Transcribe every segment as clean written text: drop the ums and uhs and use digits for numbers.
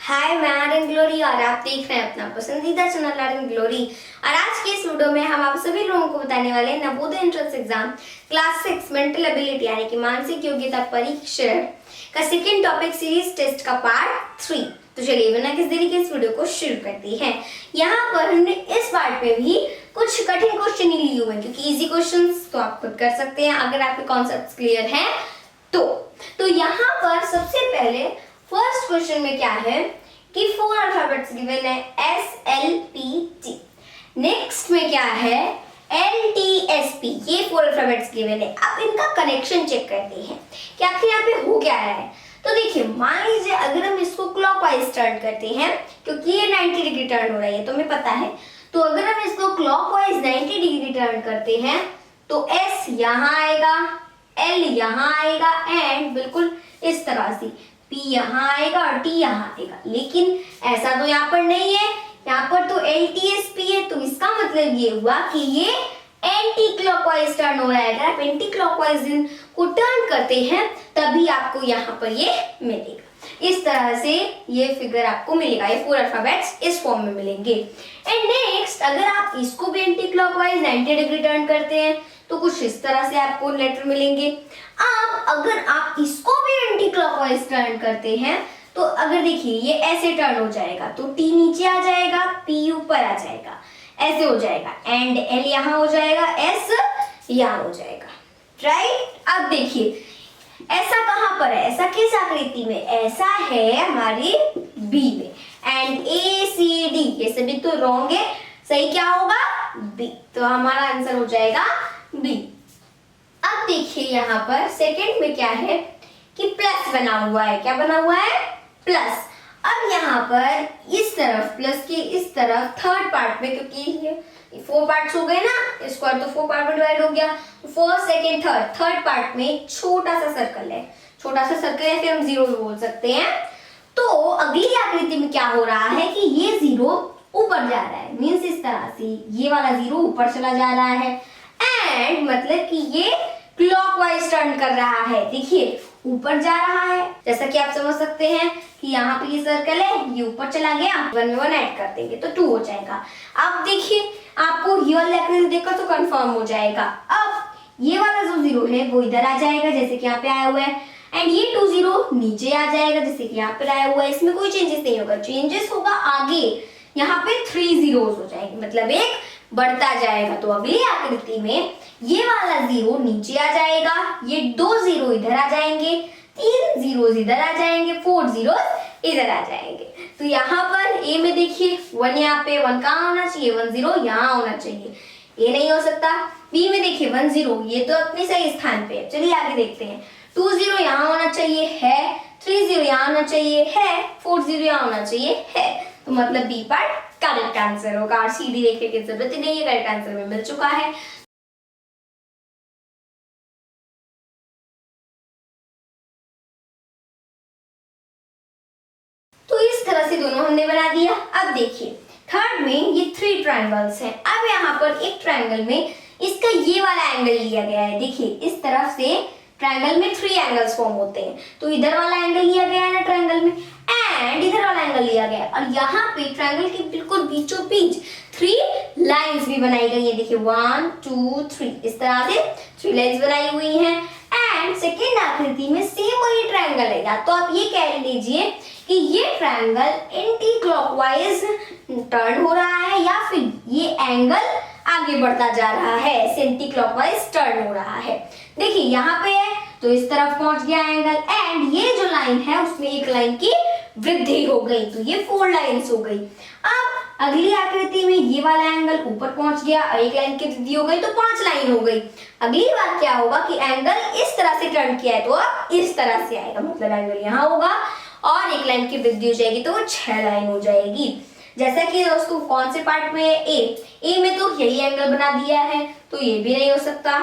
हाय, मैं आर्यन ग्लोरी और आप देख रहे हैं अपना पसंदीदा चैनल आर्यन ग्लोरी। और आज के इस वीडियो में हम आप सभी लोगों को बताने वाले हैं Navodaya entrance exam class 6 mental ability यानी कि मानसिक योग्यता परीक्षण का सेकंड टॉपिक सीरीज टेस्ट का पार्ट 3। तो चलिए बिना किसी देरी के इस वीडियो को शुरू करते हैं। यहाँ पर हमने इस पार्ट में भी कुछ कठिन क्वेश्चन ही लिए हुए हैं, क्योंकि इजी क्वेश्चंस तो आप खुद कर सकते हैं अगर आपके कॉन्सेप्ट्स क्लियर हैं तो यहाँ पर सबसे पहले फर्स्ट क्वेश्चन में क्या है कि 4 अल्फाबेट्स गिवन है SLPT। नेक्स्ट में क्या है LTSP, ये 4 अल्फाबेट्स गिवन है। अब इनका कनेक्शन चेक करते हैं कि आखिर यहाँ पे हो क्या रहा है। तो देखिए, मान लीजिए अगर हम इसको क्लॉकवाइज टर्न करते हैं, क्योंकि ये 90 डिग्री टर्न हो रहा है तो हमें पता है। तो अगर हम इसको क्लॉकवाइज 90 डिग्री टर्न करते हैं तो S यहाँ आएगा, L यहाँ आएगा एंड बिल्कुल इस तरह से P यहाँ आएगा और T यहाँ आएगा। लेकिन ऐसा तो यहाँ पर नहीं है, यहाँ पर तो LTSP है। तो इसका मतलब ये हुआ कि ये एंटी क्लॉकवाइज टर्न हो रहा है। अगर आप एंटी क्लॉकवाइज को टर्न करते हैं तभी आपको यहाँ पर ये मिलेगा। इस तरह से ये फिगर आपको मिलेगा, ये 4 अल्फाबेट्स इस फॉर्म में मिलेंगे। एंड नेक्स्ट, अगर आप इसको भी एंटी क्लॉकवाइज 90 डिग्री टर्न करते हैं तो कुछ इस तरह से आपको लेटर मिलेंगे। अब अगर आप इसको भी एंटी क्लॉकवाइज टर्न करते हैं तो अगर देखिए ये ऐसे टर्न हो जाएगा तो T नीचे आ जाएगा, P ऊपर आ जाएगा, ऐसे हो जाएगा एंड L यहाँ हो जाएगा, S यहाँ हो जाएगा, राइट। अब देखिए ऐसा कहाँ पर है, ऐसा किस आकृति में, ऐसा है हमारी B में। एंड ACD ये सभी तो रॉन्ग है, सही क्या होगा B। तो हमारा आंसर हो जाएगा B। अब देखिए यहाँ पर सेकंड में क्या है कि प्लस बना हुआ है। क्या बना हुआ है? प्लस। अब यहाँ पर इस तरफ प्लस के इस तरफ थर्ड पार्ट में, क्योंकि ये 4 पार्ट्स हो गए ना, स्क्वायर तो 4 पार्ट में डिवाइड हो गया। फर्स्ट सेकंड थर्ड पार्ट में छोटा सा सर्कल है, छोटा सा सर्कल है, फिर हम 0 भी बोल सकते हैं। तो अगली आकृति में क्या हो रहा है कि ये 0 ऊपर जा रहा है, मीन्स इस तरह से ये वाला 0 ऊपर चला जा रहा है एंड मतलब कि ये क्लॉकवाइज टर्न कर रहा है। देखिए ऊपर जा रहा है, जैसा कि आप समझ सकते हैं कि यहाँ पे ये सर्कल है, ये ऊपर चला गया, 1 में 1 ऐड कर देंगे तो 2 हो जाएगा। अब देखिए आपको ये वाला आकृति देखकर तो कंफर्म हो जाएगा। अब ये वाला जो 0 है वो इधर आ जाएगा जैसे कि यहाँ पे आया हुआ है एंड ये 2 0 नीचे आ जाएगा जैसे कि यहाँ पे आया हुआ है। इसमें कोई चेंजेस नहीं होगा, चेंजेस होगा आगे, यहाँ पे 3 zeros हो जाएंगे, मतलब एक बढ़ता जाएगा। तो अगली आकृति में ये वाला 0 नीचे आ जाएगा, ये 2 0 इधर आ जाएंगे, 3 zeros इधर आ जाएंगे, 4 zeros इधर आ जाएंगे। तो यहाँ पर A में देखिए 1 यहाँ पे 1 कहाँ होना चाहिए, 1 0 यहाँ होना चाहिए, ये नहीं हो सकता। B में देखिए 1 0 ये तो अपने सही स्थान पे है। चलिए आगे देखते हैं, 2 0 यहाँ होना चाहिए है, 3 0 यहाँ होना चाहिए है, 4 0 यहाँ होना चाहिए है। तो मतलब B पार्ट करेक्ट आंसर होगा और CD देखने की जरूरत ही नहीं है, करेक्ट आंसर में मिल चुका है। तो इस तरह से दोनों हमने बना दिया। अब देखिए थर्ड में ये 3 ट्रायंगल्स हैं। अब यहाँ पर एक ट्रायंगल में इसका ये वाला एंगल लिया गया है। देखिए इस तरफ से ट्रायंगल में 3 एंगल्स फॉर्म होते हैं, तो इधर वाला एंगल लिया गया है ना ट्रायंगल में एंड इधर वाला एंगल लिया गया है और यहाँ पे ट्रायंगल के बिल्कुल बीचों बीच 3 लाइंस भी बनाई गई है। देखिए 1 2 3 इस तरह से 3 लाइंस बनाई हुई हैं एंड सेकेंड आकृति में सेम वही ट्रायंगल है। या तो आप ये कह लीजिए कि ये ट्रायंगल एंटी क्लॉकवाइज टर्न हो रहा है या फिर ये एंगल आगे बढ़ता जा रहा है, एंटी क्लॉकवाइज टर्न हो रहा है। देखिए यहाँ पे है तो इस तरफ पहुंच गया एंगल एंड ये जो लाइन है उसमें एक लाइन की वृद्धि हो गई, तो ये 4 लाइंस हो गई। अब अगली आकृति में ये वाला एंगल ऊपर पहुंच गया और एक लाइन की वृद्धि हो गई तो 5 लाइन हो गई। अगली बार क्या होगा कि एंगल इस तरह से टर्न किया है तो अब इस तरह से आएगा, मतलब एंगल यहाँ होगा और एक लाइन की वृद्धि हो जाएगी तो वो 6 लाइन हो जाएगी। जैसा कि उसको कौन से पार्ट में है, ए में तो यही एंगल बना दिया है तो ये भी नहीं हो सकता।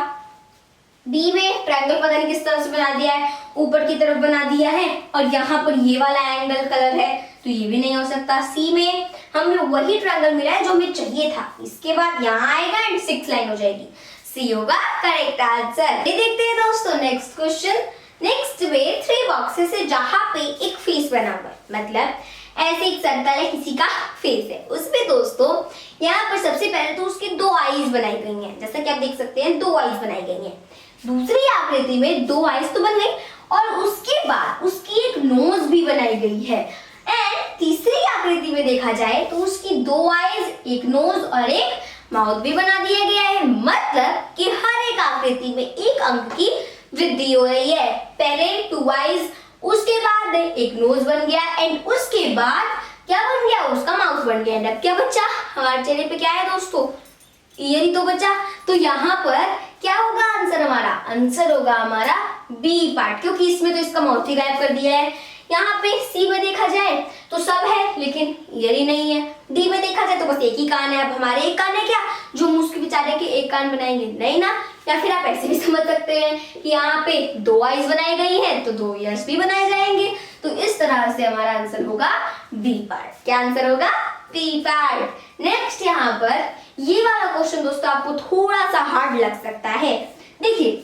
बी में ट्रायंगल पता नहीं किस तरह से बना दिया है, ऊपर की तरफ बना दिया है और यहाँ पर ये वाला एंगल कलर है तो ये भी नहीं हो सकता। सी में हमें वही ट्रायंगल मिला है जो हमें चाहिए था, इसके बाद यहाँ आएगा एंड 6 लाइन हो जाएगी, सी होगा करेक्ट आंसर। ये देखते हैं दोस्तों नेक्स्ट क्वेश्चन। नेक्स्ट में 3 बॉक्सेस है जहाँ पे एक फेस बना हुआ है, मतलब ऐसे एक सर्कल है, किसी का फेस है, उसमें दोस्तों यहाँ पर सबसे पहले तो उसके दो आईज बनाई गई हैं, जैसा कि आप देख सकते हैं दो आईज बनाई गई हैं। दूसरी आकृति में दो आईज तो बन गई और उसके बाद उसकी एक नोज भी बनाई गई है। एंड तीसरी आकृति में देखा जाए तो उसकी दो आईज, एक नोज और एक माउथ भी बना दिया गया है। मतलब कि हर एक आकृति में एक अंक की वृद्धि हो रही है। पहले टू आईज, उसके बाद एक नोज बन गया एंड उसके बाद क्या बन गया, उसका माउथ बन गया। एंड अब क्या बचा हमारे चेहरे पे, क्या है दोस्तों, ईयर ही तो बचा। तो यहाँ पर क्या होगा आंसर हमारा, आंसर होगा हमारा बी पार्ट, क्योंकि इसमें तो इसका माउथ ही गायब कर दिया है। यहाँ पे सी में देखा जाए तो सब है लेकिन ईयर ही नहीं है। डी में देखा जाए तो बस एक ही कान है। अब हमारे एक कान है क्या, जो मुझ के बेचारे के एक कान बनाएंगे, नहीं ना। या फिर आप ऐसे भी समझ सकते हैं कि यहाँ पे दो आईज बनाई गई है तो दो ईयर्स भी बनाए जाएंगे। तो इस तरह से हमारा आंसर होगा बी पार्ट। क्या आंसर होगा, बी पार्ट। नेक्स्ट यहाँ पर ये वाला क्वेश्चन दोस्तों आपको थोड़ा सा हार्ड लग सकता है। देखिए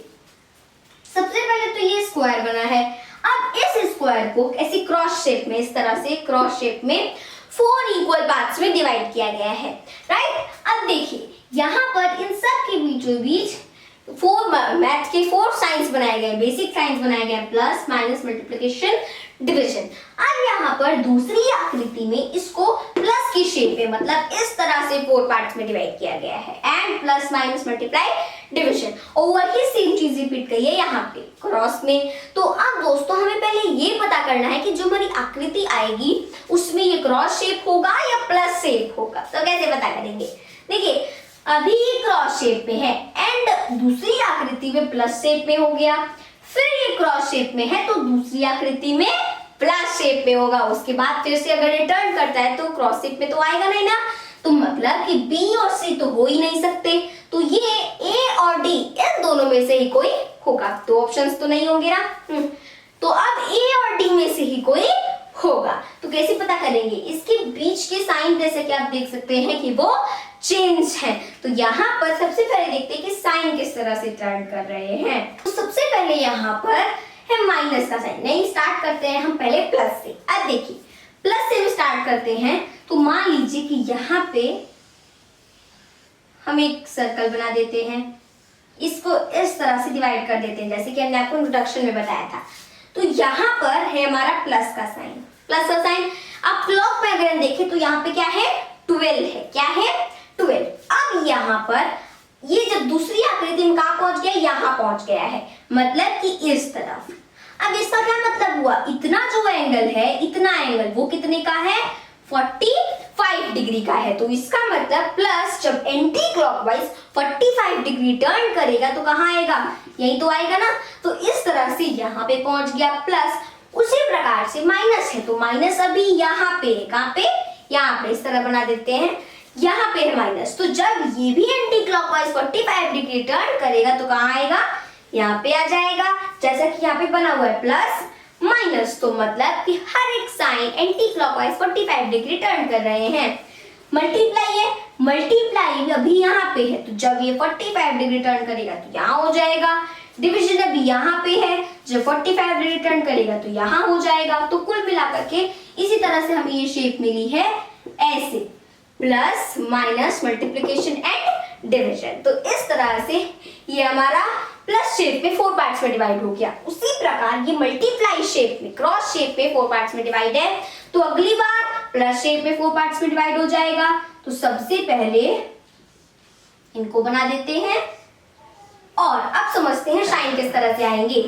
सबसे पहले तो ये स्क्वायर बना है। अब इस स्क्वायर को ऐसी क्रॉस शेप में, इस तरह से क्रॉस शेप में 4 इक्वल पार्ट्स में डिवाइड किया गया है, राइट। अब देखिए यहाँ पर इन सब के बीचों बीच मैथ के 4 साइंस बनाए गए, बेसिक साइंस बनाए गए, प्लस माइनस मल्टीप्लिकेशन डिवीजन। अब यहाँ पर दूसरी आकृति में इसको प्लस की शेप में, मतलब इस तरह से 4 पार्ट्स में डिवाइड किया गया है। And plus minus multiply division, over he same चीज रिपीट गई है यहाँ पे क्रॉस में। तो अब दोस्तों हमें पहले ये पता करना है कि जो हमारी आकृति आएगी उसमें ये क्रॉस शेप होगा या प्लस शेप होगा। तो कैसे पता करेंगे, देखिए अभी क्रॉस शेप में है एंड दूसरी आकृति में प्लस शेप में हो गया, फिर ये क्रॉस शेप में है तो दूसरी आकृति में प्लस शेप में होगा। उसके बाद फिर से अगर रिटर्न करता है तो क्रॉस शेप में तो आएगा नहीं ना। तो मतलब कि बी और सी तो हो ही नहीं सकते, तो ये ए और डी इन दोनों में से ही कोई होगा। तो ऑप्शंस तो नहीं होंगे ना। तो अब ए और डी में से ही कोई होगा। तो कैसे पता करेंगे, इसके बीच के साइन जैसे कि आप देख सकते हैं कि वो चेंज है। तो यहाँ पर सबसे पहले देखते हैं कि साइन किस तरह से टर्न कर रहे हैं। तो सबसे पहले यहाँ पर है माइनस का साइन, नहीं स्टार्ट करते हैं हम पहले प्लस से। अब देखिए प्लस से भी स्टार्ट करते हैं तो मान लीजिए कि यहाँ पे हम एक सर्कल बना देते हैं, इसको इस तरह से डिवाइड कर देते हैं जैसे कि हमने आपको इंट्रोडक्शन में बताया था। तो यहाँ पर है हमारा प्लस का साइन, प्लस का साइन। अब क्लॉक में अगर हम देखें तो यहाँ पे क्या है, 12 है। क्या है, 12। अब यहाँ पर ये जब दूसरी आकृति में कहाँ पहुंच गया, यहाँ पहुंच गया है, मतलब कि इस तरफ। अब इसका क्या मतलब हुआ, इतना जो एंगल है, इतना एंगल वो कितने का है, 45 डिग्री का है। तो इसका मतलब प्लस जब एंटी क्लॉकवाइज 45 डिग्री टर्न करेगा तो कहाँ आएगा, यही तो आएगा ना। तो इस तरह से यहाँ पे पहुंच गया प्लस। उसी प्रकार से माइनस है तो माइनस अभी यहाँ पे, कहाँ पे, यहाँ पे इस तरह बना देते हैं, यहाँ पे है माइनस। तो जब ये भी एंटी क्लॉकवाइज 45 डिग्री टर्न करेगा तो कहाँ आएगा, यहाँ पे आ जाएगा। जैसा कि यहाँ पे बना हुआ है प्लस माइनस, तो मतलब कि हर एक sign anti clockwise 45 degree turn कर रहे हैं। मल्टीप्लाई है, मल्टीप्लाई अभी यहाँ पे है तो जब ये 45 डिग्री टर्न करेगा तो यहाँ हो जाएगा। डिवीजन अभी यहाँ पे है, जब 45 डिग्री टर्न करेगा तो यहाँ हो जाएगा। तो कुल मिलाकर के इसी तरह से हमें ये शेप मिली है ऐसे, plus minus multiplication and division. तो इस तरह से ये हमारा प्लस शेप में 4 पार्ट्स में डिवाइड हो गया। उसी प्रकार ये मल्टीप्लाई शेप में, क्रॉस शेप में 4 पार्ट्स में डिवाइड है, तो अगली बार प्लस शेप में 4 पार्ट्स में डिवाइड हो जाएगा। तो सबसे पहले इनको बना देते हैं और अब समझते हैं साइन किस तरह से आएंगे।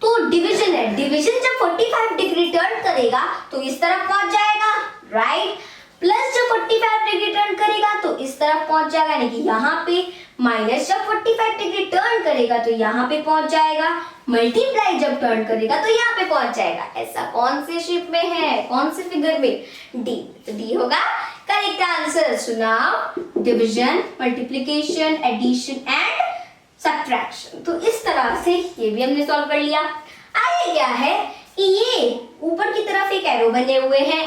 तो डिवीजन है, डिवीजन जब 45 डिग्री टर्न करेगा तो इस तरफ पहुंच जाएगा, राइट। प्लस जब 45 डिग्री टर्न करेगा तो इस तरफ पहुंच जाएगा, यानी कि यहाँ पे। माइनस जब 45 डिग्री टर्न करेगा तो यहाँ पे पहुंच जाएगा। मल्टीप्लाई जब टर्न करेगा तो यहाँ पे पहुंच जाएगा। ऐसा कौन से शेप में है, कौन से फिगर में, डी। तो डी होगा correct answer. So now division, multiplication, addition and subtraction. तो इस तरह से ये भी हमने सॉल्व कर लिया। आगे क्या है कि ये ऊपर की तरफ एक एरो बने हुए हैं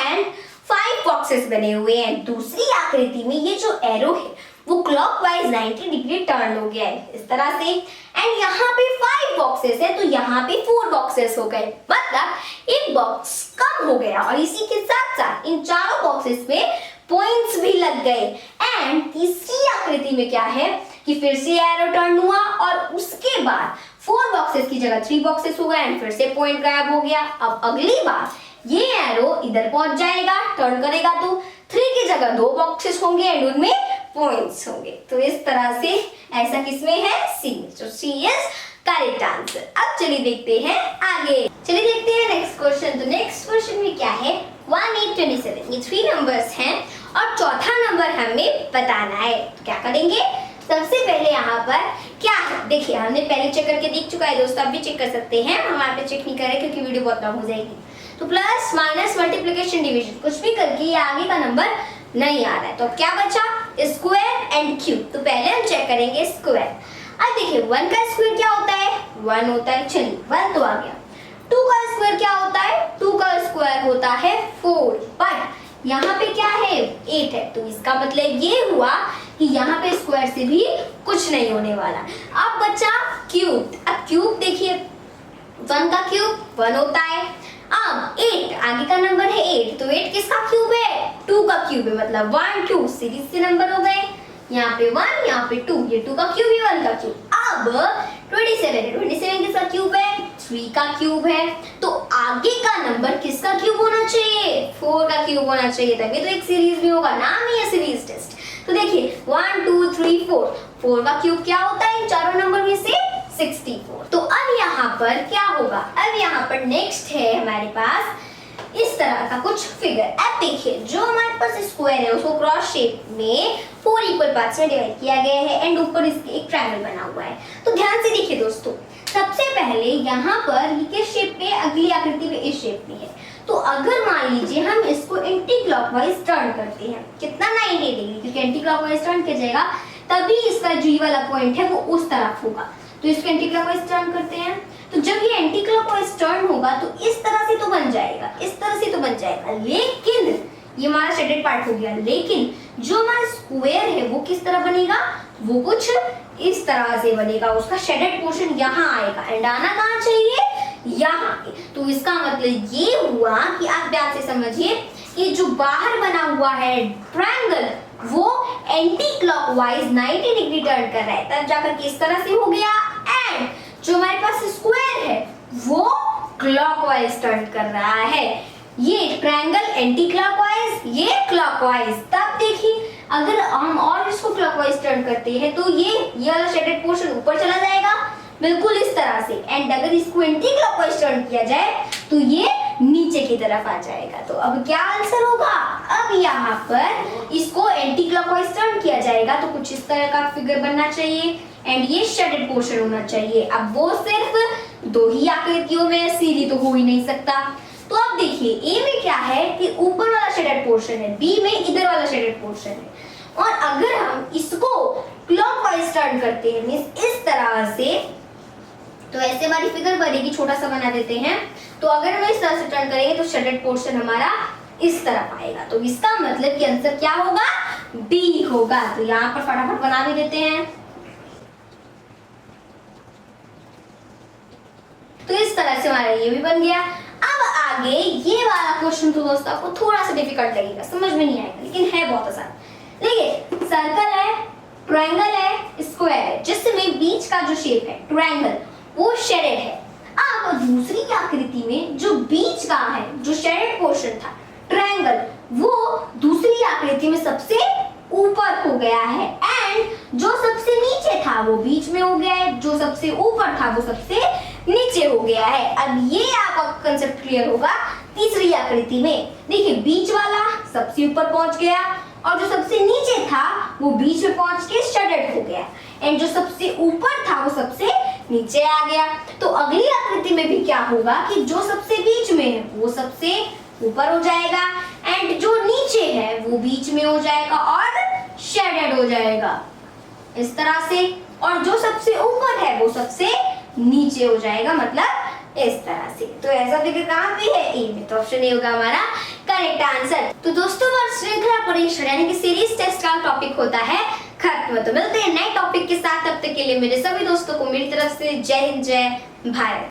एंड 5 बॉक्सेस बने हुए हैं। दूसरी आकृति में ये जो एरो है वो क्लॉकवाइज 90 डिग्री टर्न हो गया है इस तरह से। एंड यहाँ पे 5 बॉक्सेस है तो यहाँ पे 4 बॉक्सेस हो गए, मतलब एक बॉक्स कम हो गया। और इसी के साथ साथ इन चारों बॉक्सेस में पॉइंट्स भी लग गए। एंड तीसरी आकृति में क्या है कि फिर से एरो टर्न हुआ और उसके बाद 4 बॉक्सेस की जगह 3 बॉक्सेस हो गए एंड फिर से पॉइंट गायब हो गया। अब अगली बार ये एरो इधर पहुंच जाएगा, टर्न करेगा तो 3 की जगह 2 बॉक्सेस होंगे एंड उनमें पॉइंट्स होंगे। तो इस तरह से ऐसा किसमें है, सी में। तो सी इज करेक्ट आंसर। अब चलिए देखते हैं आगे, चलिए देखते हैं नेक्स्ट क्वेश्चन। तो नेक्स्ट क्वेश्चन में क्या है, 1, 8, 27 ये 3 नंबर्स हैं और चौथा नंबर हमें बताना है। तो क्या करेंगे, सबसे पहले यहाँ पर क्या है, देखिए हमने पहले चेक करके देख चुका है दोस्तों, आप भी चेक कर सकते हैं, हम यहाँ पे चेक नहीं कर रहे क्योंकि वीडियो बहुत लंबी हो जाएगी। तो प्लस माइनस मल्टीप्लिकेशन डिवीजन कुछ भी करके ये आगे का नंबर नहीं आ रहा है। तो अब क्या बचा, स्क्वायर एंड क्यूब। तो पहले हम चेक करेंगे स्क्वायर। अब देखिए 1 का स्क्वायर क्या होता है, 1 होता है, चलिए 1 तो आ गया। 2 का स्क्वायर क्या होता है, 2 का स्क्वायर होता है 4, बट यहाँ पे क्या है 8 है। तो इसका मतलब ये हुआ कि यहाँ पे स्क्वायर से भी कुछ नहीं होने वाला। अब बचा क्यूब। अब क्यूब देखिए 1 का क्यूब 1 होता है। अब 8 आगे का नंबर है 8, तो 8 किसका क्यूब है, 2 का क्यूब है, मतलब 1 2 सीरीज से नंबर हो गए। यहाँ पे 1 यहाँ पे 2, ये 2 का क्यूब ही 1 का क्यूब। अब 27 है, 27 किसका क्यूब है, 3 का क्यूब है। तो आगे का नंबर किसका क्यूब होना चाहिए, 4 का क्यूब होना चाहिए, तभी तो एक सीरीज भी होगा, नाम ही है सीरीज टेस्ट। तो देखिए 1 2 3 4, 4 का क्यूब क्या होता है इन चारों नंबर में से 64। तो अब यहाँ पर क्या होगा, अब यहाँ पर नेक्स्ट है हमारे पास इस तरह का कुछ फिगर। अब देखिए जो हमारे पास स्क्वायर है उसको क्रॉस शेप में 4 इक्वल पार्ट्स में डिवाइड किया गया है एंड ऊपर इसके एक ट्रायंगल बना हुआ है। तो ध्यान से देखिए दोस्तों, सबसे पहले यहाँ पर ये किस शेप में, अगली आकृति में इस शेप में है। तो अगर मान लीजिए हम इसको एंटी क्लॉकवाइज टर्न करते हैं, कितना 90 डिग्री, क्योंकि एंटी क्लॉकवाइज टर्न किया जाएगा तभी इसका जो ये वाला पॉइंट है वो उस तरफ होगा। तो इसको एंटी क्लॉकवाइज टर्न करते हैं, तो जब ये एंटी क्लॉकवाइज टर्न होगा तो इस तरह से तो बन जाएगा, इस तरह से तो बन जाएगा, लेकिन ये हमारा शेडेड पार्ट हो गया। लेकिन जो हमारा स्क्वायर है वो किस तरह बनेगा, वो कुछ इस तरह से बनेगा, उसका शेडेड पोर्शन यहाँ आएगा एंड आना कहाँ चाहिए, यहाँ पे। तो इसका मतलब ये हुआ कि आप ध्यान से समझिए कि जो बाहर बना हुआ है ट्रायंगल वो एंटी क्लॉकवाइज 90 डिग्री टर्न कर रहा है, तब जाकर के इस तरह से हो गया। एंड जो हमारे पास स्क्वायर है वो क्लॉकवाइज टर्न कर रहा है, ये ट्रायंगल एंटी क्लॉकवाइज, ये क्लॉकवाइज। तब देखिए अगर हम और इसको क्लॉकवाइज टर्न करते हैं तो ये वाला शेडेड पोर्शन ऊपर चला जाएगा, बिल्कुल इस तरह से। एंड अगर इसको एंटी क्लॉकवाइज टर्न किया जाए तो ये नीचे की तरफ आ जाएगा। तो अब क्या आंसर होगा, अब यहाँ पर इसको एंटी क्लॉकवाइज टर्न किया जाएगा तो कुछ इस तरह का फिगर बनना चाहिए एंड ये शेडेड पोर्शन होना चाहिए। अब वो सिर्फ 2 ही आकृतियों में, सीधी तो हो ही नहीं सकता। तो अब देखिए ए में क्या है कि ऊपर वाला शेडेड पोर्शन है, बी में इधर वाला शेडेड पोर्शन है। और अगर हम इसको क्लॉकवाइज टर्न करते हैं मींस इस तरह से, तो ऐसे हमारी फिगर बनेगी, छोटा सा बना देते हैं। तो अगर हम इस तरह से टर्न करेंगे तो शेडेड पोर्शन हमारा इस तरफ आएगा। तो इसका मतलब कि आंसर क्या होगा, डी होगा। तो यहाँ पर फटाफट बना भी देते हैं। तो इस तरह से हमारा ये भी बन गया। अब आगे ये वाला क्वेश्चन तो दोस्तों आपको थोड़ा सा डिफिकल्ट लगेगा, समझ में नहीं आएगा, लेकिन है बहुत आसान। देखिए सर्कल है, ट्रायंगल है, स्क्वायर है, जिसमें बीच का जो शेप है ट्रायंगल वो शेडेड है। अब दूसरी आकृति में जो बीच का है, जो शेडेड पोर्शन था ट्रायंगल, वो दूसरी आकृति में सबसे ऊपर हो गया है एंड जो सबसे नीचे था वो बीच में हो गया है, जो सबसे ऊपर था वो सबसे नीचे हो गया है। अब ये आपका कंसेप्ट क्लियर होगा तीसरी आकृति में। देखिए बीच वाला सबसे ऊपर पहुंच गया और जो सबसे नीचे था वो बीच में पहुंच के शेडेड हो गया एंड जो सबसे ऊपर था वो सबसे नीचे आ गया। तो अगली आकृति में भी क्या होगा कि जो सबसे बीच में है वो सबसे ऊपर हो जाएगा एंड जो नीचे है वो बीच में हो जाएगा और शेडेड हो जाएगा इस तरह से, और जो सबसे ऊपर है वो सबसे नीचे हो जाएगा, मतलब इस तरह से। तो ऐसा फिगर कहाँ पे है, ए में। तो ऑप्शन ए होगा हमारा करेक्ट आंसर। तो दोस्तों श्रृंखला परीक्षण यानी कि सीरीज टेस्ट का टॉपिक होता है खत्म। तो मिलते हैं नए टॉपिक के साथ, तब तक के लिए मेरे सभी दोस्तों को मेरी तरफ से जय हिंद, जय भारत।